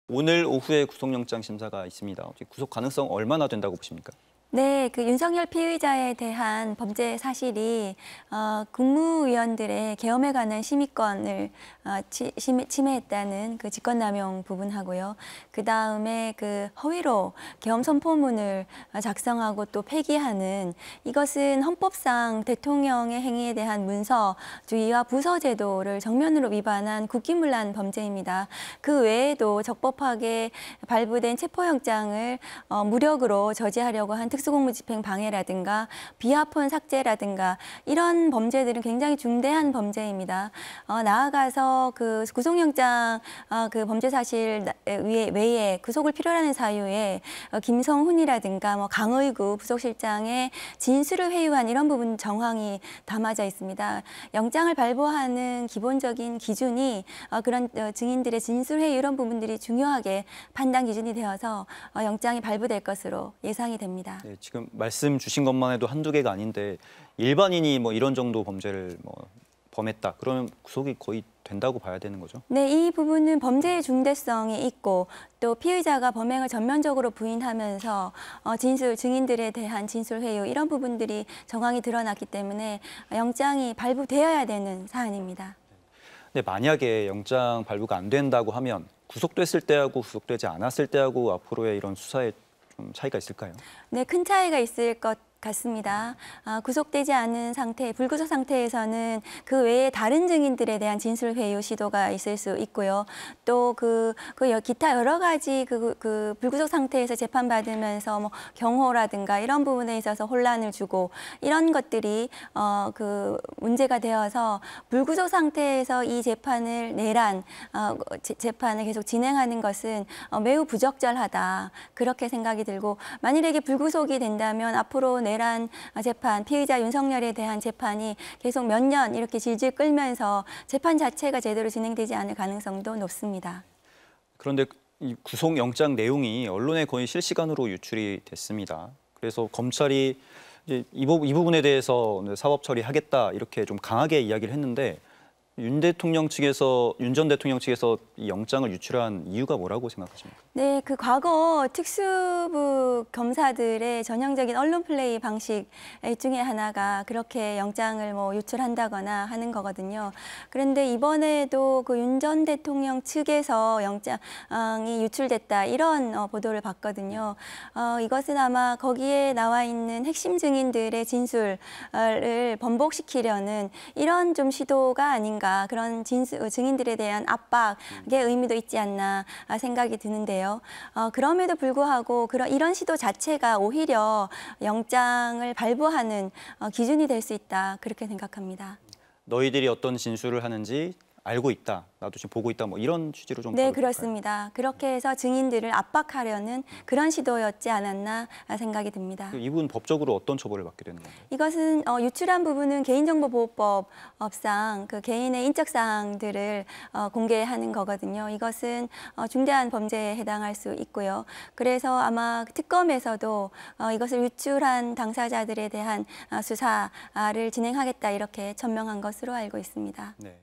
오늘 오후에 구속영장 심사가 있습니다. 구속 가능성 얼마나 된다고 보십니까? 네, 그 윤석열 피의자에 대한 범죄 사실이 국무위원들의 계엄에 관한 심의권을 침해했다는 그 직권남용 부분하고요. 그 다음에 그 허위로 계엄 선포문을 작성하고 또 폐기하는 이것은 헌법상 대통령의 행위에 대한 문서주의와 부서제도를 정면으로 위반한 국기문란 범죄입니다. 그 외에도 적법하게 발부된 체포영장을 무력으로 저지하려고 한 특수공무집행 방해라든가 비하폰 삭제라든가 이런 범죄들은 굉장히 중대한 범죄입니다. 나아가서 그 구속영장 그 범죄 사실 외에 구속을 필요로 하는 사유에 김성훈이라든가 뭐 강의구 부속실장의 진술을 회유한 이런 부분 정황이 담아져 있습니다. 영장을 발부하는 기본적인 기준이 그런 증인들의 진술 회유 이런 부분들이 중요하게 판단 기준이 되어서 영장이 발부될 것으로 예상이 됩니다. 네, 지금 말씀 주신 것만 해도 한두 개가 아닌데 일반인이 뭐 이런 정도 범죄를 범했다. 그러면 구속이 거의 된다고 봐야 되는 거죠? 네, 이 부분은 범죄의 중대성이 있고 또 피의자가 범행을 전면적으로 부인하면서 증인들에 대한 진술 회유 이런 부분들이 정황이 드러났기 때문에 영장이 발부되어야 되는 사안입니다. 네, 만약에 영장 발부가 안 된다고 하면 구속됐을 때하고 구속되지 않았을 때하고 앞으로의 이런 수사에 좀 차이가 있을까요? 네, 큰 차이가 있을 것 같습니다. 구속되지 않은 상태, 불구속 상태에서는 그 외에 다른 증인들에 대한 진술 회유 시도가 있을 수 있고요. 또 기타 여러 가지 그 불구속 상태에서 재판받으면서 뭐 경호라든가 이런 부분에 있어서 혼란을 주고 이런 것들이 그 문제가 되어서 불구속 상태에서 이 재판을 재판을 계속 진행하는 것은 매우 부적절하다 그렇게 생각이 들고 만일에 불구속이 된다면 앞으로 내란 재판, 피의자 윤석열에 대한 재판이 계속 몇 년 이렇게 질질 끌면서 재판 자체가 제대로 진행되지 않을 가능성도 높습니다. 그런데 이 구속영장 내용이 언론에 거의 실시간으로 유출이 됐습니다. 그래서 검찰이 이제 이 부분에 대해서 사법 처리하겠다 이렇게 좀 강하게 이야기를 했는데 윤 전 대통령 측에서 이 영장을 유출한 이유가 뭐라고 생각하십니까? 네, 그 과거 특수부 검사들의 전형적인 언론 플레이 방식 중에 하나가 그렇게 영장을 유출한다거나 하는 거거든요. 그런데 이번에도 그 윤 전 대통령 측에서 영장이 유출됐다 이런 보도를 봤거든요. 이것은 아마 거기에 나와 있는 핵심 증인들의 진술을 번복시키려는 이런 좀 시도가 아닌가. 그런 증인들에 대한 압박의 의미도 있지 않나 생각이 드는데요. 그럼에도 불구하고 이런 시도 자체가 오히려 영장을 발부하는 기준이 될 수 있다 그렇게 생각합니다. 너희들이 어떤 진술을 하는지 알고 있다. 나도 지금 보고 있다. 뭐 이런 취지로 좀 네, 그렇습니다. 그렇게 해서 증인들을 압박하려는 그런 시도였지 않았나 생각이 듭니다. 이 부분 법적으로 어떤 처벌을 받게 되는 건가요? 이것은 유출한 부분은 개인정보보호법상 그 개인의 인적 사항들을 공개하는 거거든요. 이것은 중대한 범죄에 해당할 수 있고요. 그래서 아마 특검에서도 이것을 유출한 당사자들에 대한 수사를 진행하겠다 이렇게 천명한 것으로 알고 있습니다. 네.